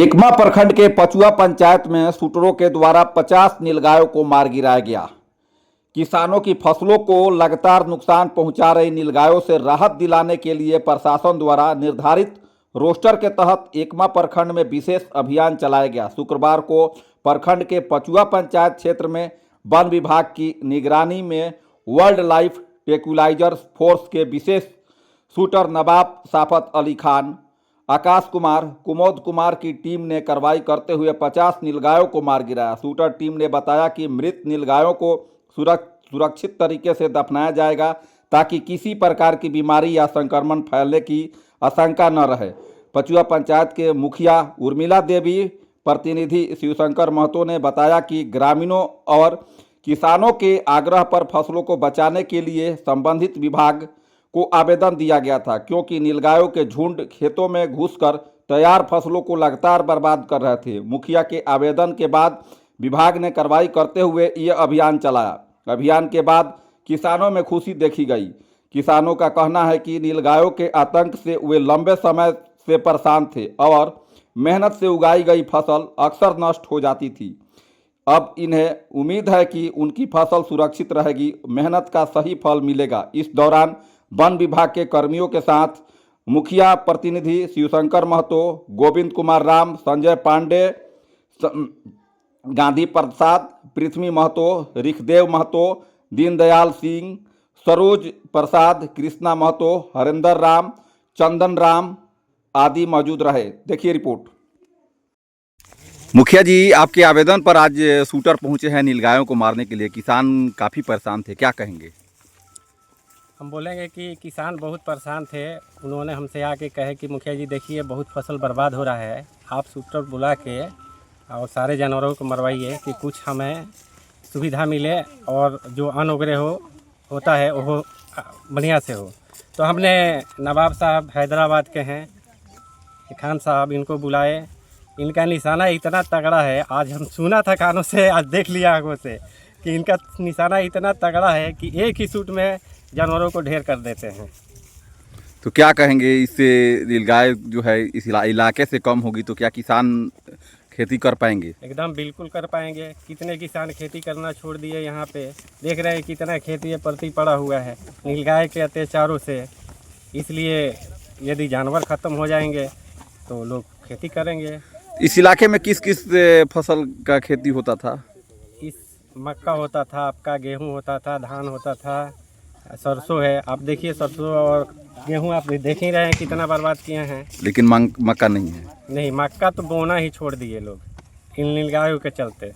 एकमा प्रखंड के पचुआ पंचायत में शूटरों के द्वारा 50 नीलगायों को मार गिराया गया। किसानों की फसलों को लगातार नुकसान पहुंचा रही नीलगायों से राहत दिलाने के लिए प्रशासन द्वारा निर्धारित रोस्टर के तहत एकमा प्रखंड में विशेष अभियान चलाया गया। शुक्रवार को प्रखंड के पचुआ पंचायत क्षेत्र में वन विभाग की निगरानी में वाइल्ड लाइफ ट्रैंक्विलाइजर फोर्स के विशेष शूटर नवाब साफत अली खान, आकाश कुमार, कुमोद कुमार की टीम ने कार्रवाई करते हुए 50 नीलगायों को मार गिराया। शूटर टीम ने बताया कि मृत नीलगायों को सुरक्षित तरीके से दफनाया जाएगा ताकि किसी प्रकार की बीमारी या संक्रमण फैलने की आशंका न रहे। पचुआ पंचायत के मुखिया उर्मिला देवी, प्रतिनिधि शिवशंकर महतो ने बताया कि ग्रामीणों और किसानों के आग्रह पर फसलों को बचाने के लिए संबंधित विभाग को आवेदन दिया गया था, क्योंकि नीलगायों के झुंड खेतों में घुसकर तैयार फसलों को लगातार बर्बाद कर रहे थे। मुखिया के आवेदन के बाद विभाग ने कार्रवाई करते हुए यह अभियान चलाया। अभियान के बाद किसानों में खुशी देखी गई। किसानों का कहना है कि नीलगायों के आतंक से वे लंबे समय से परेशान थे और मेहनत से उगाई गई फसल अक्सर नष्ट हो जाती थी। अब इन्हें उम्मीद है कि उनकी फसल सुरक्षित रहेगी, मेहनत का सही फल मिलेगा। इस दौरान वन विभाग के कर्मियों के साथ मुखिया प्रतिनिधि शिवशंकर महतो, गोविंद कुमार राम, संजय पांडे, गांधी प्रसाद, पृथ्वी महतो, रिखदेव महतो, दीनदयाल सिंह, सरोज प्रसाद, कृष्णा महतो, हरेंद्र राम, चंदन राम आदि मौजूद रहे। देखिए रिपोर्ट। मुखिया जी, आपके आवेदन पर आज शूटर पहुंचे हैं नीलगायों को मारने के लिए। किसान काफ़ी परेशान थे, क्या कहेंगे? हम बोलेंगे कि किसान बहुत परेशान थे। उन्होंने हमसे आके कहे कि मुखिया जी देखिए बहुत फसल बर्बाद हो रहा है, आप शूटर बुला के और सारे जानवरों को मरवाइए कि कुछ हमें सुविधा मिले और जो अन्न वगैरह होता है वो बढ़िया से हो। तो हमने नवाब साहब हैदराबाद के हैं, खान साहब, इनको बुलाए। इनका निशाना इतना तगड़ा है, आज हम सुना था कानों से, आज देख लिया आंखों से कि इनका निशाना इतना तगड़ा है कि एक ही शूट में जानवरों को ढेर कर देते हैं। तो क्या कहेंगे, इससे नीलगाय जो है इस इलाके से कम होगी तो क्या किसान खेती कर पाएंगे? एकदम बिल्कुल कर पाएंगे। कितने किसान खेती करना छोड़ दिए, यहाँ पे देख रहे हैं कितना खेती प्रति पड़ा हुआ है नीलगाय के अत्याचारों से। इसलिए यदि जानवर ख़त्म हो जाएंगे तो लोग खेती करेंगे। इस इलाके में किस किस फसल का खेती होता था? इस मक्का होता था, आपका गेहूँ होता था, धान होता था, सरसों है। आप देखिए सरसों और गेहूं आप देख ही रहे हैं कितना बर्बाद किए हैं। लेकिन मक्का नहीं है। नहीं, मक्का तो बोना ही छोड़ दिए लोग इन नीलगायों के चलते।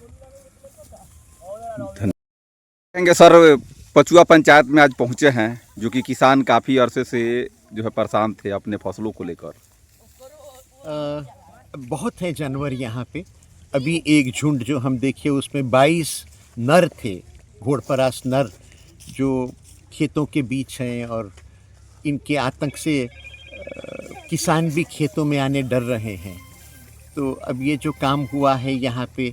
कहेंगे सर, पचुआ पंचायत में आज पहुंचे हैं जो कि किसान काफ़ी अरसे से जो है परेशान थे अपने फसलों को लेकर। बहुत है जानवर यहाँ पे। अभी एक झुंड जो हम देखे उसमें 22 नर थे, घोड़परास नर, जो खेतों के बीच हैं और इनके आतंक से किसान भी खेतों में आने डर रहे हैं। तो अब ये जो काम हुआ है यहाँ पे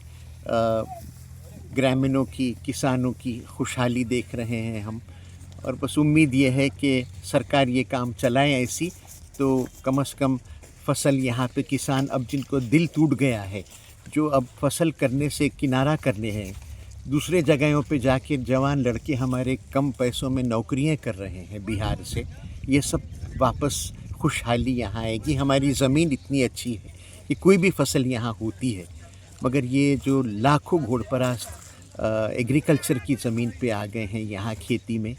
ग्रामीणों की, किसानों की खुशहाली देख रहे हैं हम, और बस उम्मीद ये है कि सरकार ये काम चलाए ऐसी, तो कम से कम फसल यहाँ पे किसान अब जिनको दिल टूट गया है, जो अब फसल करने से किनारा करने हैं, दूसरे जगहों पे जाके जवान लड़के हमारे कम पैसों में नौकरियां कर रहे हैं बिहार से, ये सब वापस खुशहाली यहाँ आएगी। हमारी ज़मीन इतनी अच्छी है कि कोई भी फसल यहाँ होती है, मगर ये जो लाखों घोड़परास एग्रीकल्चर की ज़मीन पे आ गए हैं यहाँ खेती में,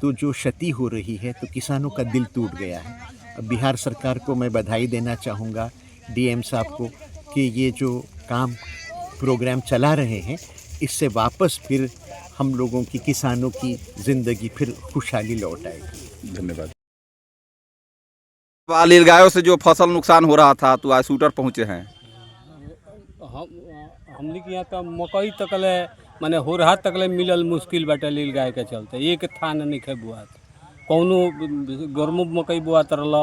तो जो क्षति हो रही है तो किसानों का दिल टूट गया है। अब बिहार सरकार को मैं बधाई देना चाहूँगा, डीएम साहब को, कि ये जो काम प्रोग्राम चला रहे हैं इससे वापस फिर हम लोगों की, किसानों की ज़िंदगी फिर खुशहाली लौट आएगी। धन्यवाद। नीलगायों से जो फसल नुकसान हो रहा था तो आज शूटर पहुंचे हैं। हमने के यहाँ तो मकई तकले माने हो रहा तकले मिलल मुश्किल बाटे नीलगाय के चलते। एक थान नहीं खे बुआ कौनो गर्मो मकई बुआ तरल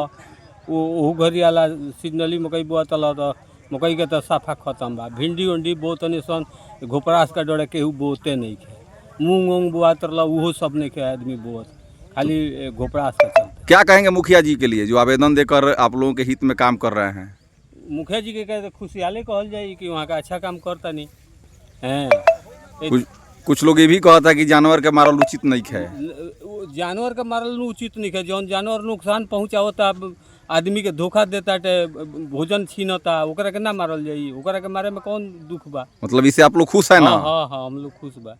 वो घरी आला सीजनली मकई बुआ तल तो मकई के तो साफा खत्म बा। भिंडी उंडी बोतने सन घोपरास का डरे केहू बोते नहीं खे। मूंग उंग बुआ तरल वो सब नहीं खे आदमी बोत, खाली घोपरास का चलते। क्या कहेंगे मुखिया जी के लिए जो आवेदन देकर आप लोगों के हित में काम कर रहे हैं? मुखिया जी के कहे खुशहाली कहल जाए कि वहाँ का अच्छा काम करता नहीं हैं। कुछ लोग ये भी कहता है कि जानवर के मारल उचित नहीं है। जानवर का मारल उचित नहीं है। जौन जानवर नुकसान पहुँचावता, आदमी के धोखा देता, भोजन छीनता, ओकरा के ना मारल जाई। ओकरा के मारे में कौन दुख बा? मतलब इससे आप लोग खुश है ना? हाँ हाँ हाँ, हम लोग खुश बा।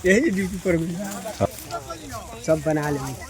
यही ड्यूटी पर मिला, सब बना लेंगे।